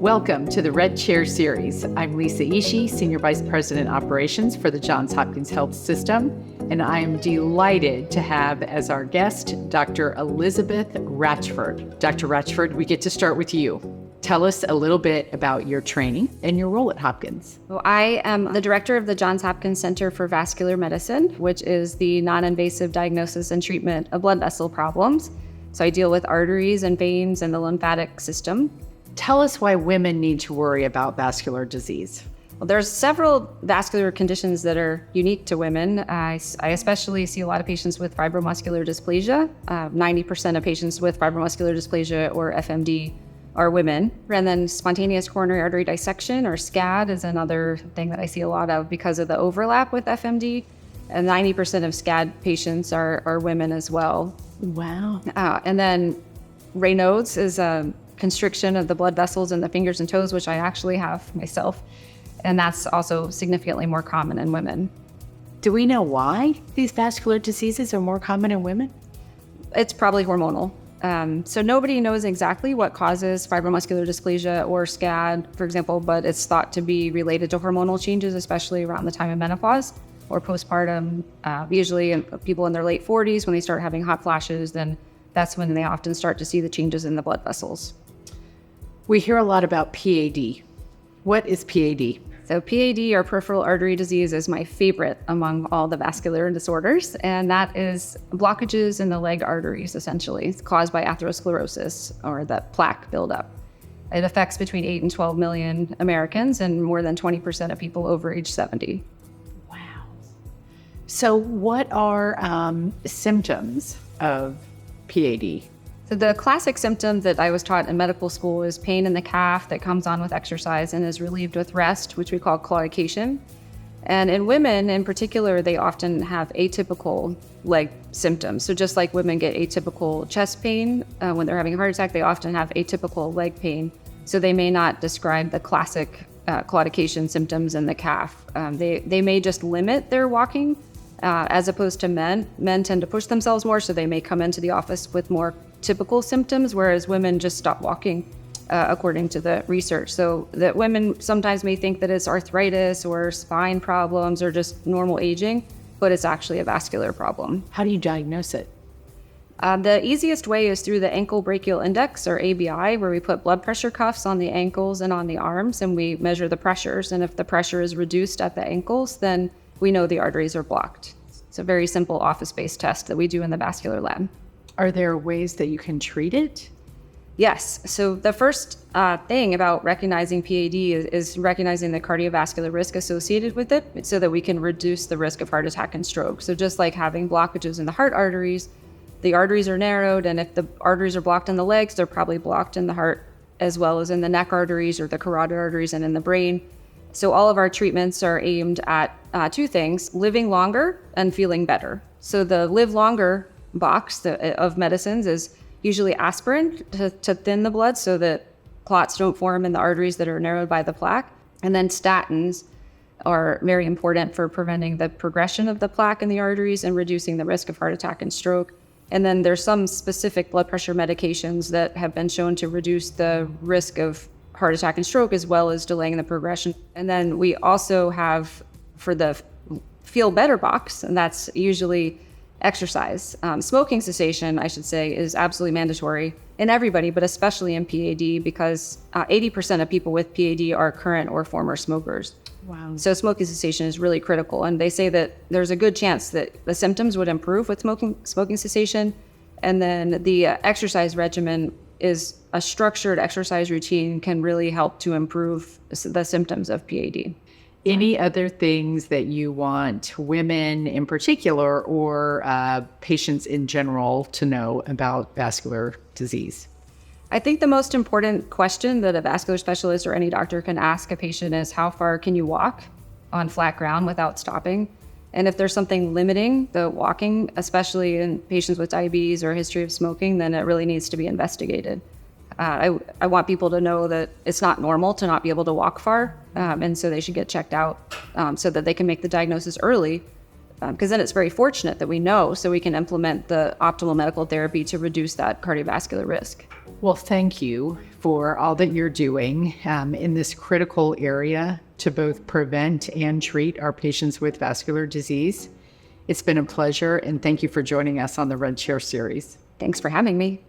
Welcome to the Red Chair Series. I'm Lisa Ishii, Senior Vice President Operations for the Johns Hopkins Health System, and I am delighted to have as our guest Dr. Elizabeth Ratchford. Dr. Ratchford, we get to start with you. Tell us a little bit about your training and your role at Hopkins. Well, I am the director of the Johns Hopkins Center for Vascular Medicine, which is the non-invasive diagnosis and treatment of blood vessel problems. So I deal with arteries and veins and the lymphatic system. Tell us why women need to worry about vascular disease. Well, there's several vascular conditions that are unique to women. I especially see a lot of patients with fibromuscular dysplasia. 90% of patients with fibromuscular dysplasia or FMD are women. And then spontaneous coronary artery dissection, or SCAD, is another thing that I see a lot of because of the overlap with FMD. And 90% of SCAD patients are women as well. Wow. And then Raynaud's is a constriction of the blood vessels in the fingers and toes, which I actually have myself. And that's also significantly more common in women. Do we know why these vascular diseases are more common in women? It's probably hormonal. So nobody knows exactly what causes fibromuscular dysplasia or SCAD, for example, but it's thought to be related to hormonal changes, especially around the time of menopause or postpartum. Usually people in their late 40s, when they start having hot flashes, then that's when they often start to see the changes in the blood vessels. We hear a lot about PAD. What is PAD? So PAD, or peripheral artery disease, is my favorite among all the vascular disorders, and that is blockages in the leg arteries, essentially. It's caused by atherosclerosis, or the plaque buildup. It affects between 8 and 12 million Americans and more than 20% of people over age 70. Wow. So what are symptoms of PAD? So the classic symptom that I was taught in medical school is pain in the calf that comes on with exercise and is relieved with rest, which we call claudication. And in women in particular, they often have atypical leg symptoms. So just like women get atypical chest pain when they're having a heart attack, they often have atypical leg pain. So they may not describe the classic claudication symptoms in the calf. They may just limit their walking as opposed to men. Men tend to push themselves more, so they may come into the office with more typical symptoms, whereas women just stop walking, according to the research. So that women sometimes may think that it's arthritis or spine problems or just normal aging, but it's actually a vascular problem. How do you diagnose it? The easiest way is through the ankle brachial index, or ABI, where we put blood pressure cuffs on the ankles and on the arms, and we measure the pressures. And if the pressure is reduced at the ankles, then we know the arteries are blocked. It's a very simple office-based test that we do in the vascular lab. Are there ways that you can treat it? Yes. So the first thing about recognizing PAD is recognizing the cardiovascular risk associated with it, so that we can reduce the risk of heart attack and stroke. So just like having blockages in the heart arteries, the arteries are narrowed, and if the arteries are blocked in the legs, they're probably blocked in the heart as well as in the neck arteries or the carotid arteries and in the brain. So all of our treatments are aimed at two things: living longer and feeling better. So the live longer box of medicines is usually aspirin to thin the blood so that clots don't form in the arteries that are narrowed by the plaque. And then statins are very important for preventing the progression of the plaque in the arteries and reducing the risk of heart attack and stroke. And then there's some specific blood pressure medications that have been shown to reduce the risk of heart attack and stroke, as well as delaying the progression. And then we also have, for the feel better box, and that's usually exercise. Smoking cessation, I should say, is absolutely mandatory in everybody, but especially in PAD, because 80% of people with PAD are current or former smokers. Wow. So smoking cessation is really critical. And they say that there's a good chance that the symptoms would improve with smoking cessation. And then the exercise regimen is a structured exercise routine can really help to improve the symptoms of PAD. Any other things that you want women in particular, or patients in general, to know about vascular disease? I think the most important question that a vascular specialist or any doctor can ask a patient is, how far can you walk on flat ground without stopping? And if there's something limiting the walking, especially in patients with diabetes or a history of smoking, then it really needs to be investigated. I want people to know that it's not normal to not be able to walk far, and so they should get checked out so that they can make the diagnosis early, because then it's very fortunate that we know, so we can implement the optimal medical therapy to reduce that cardiovascular risk. Well, thank you for all that you're doing in this critical area to both prevent and treat our patients with vascular disease. It's been a pleasure, and thank you for joining us on the Red Chair series. Thanks for having me.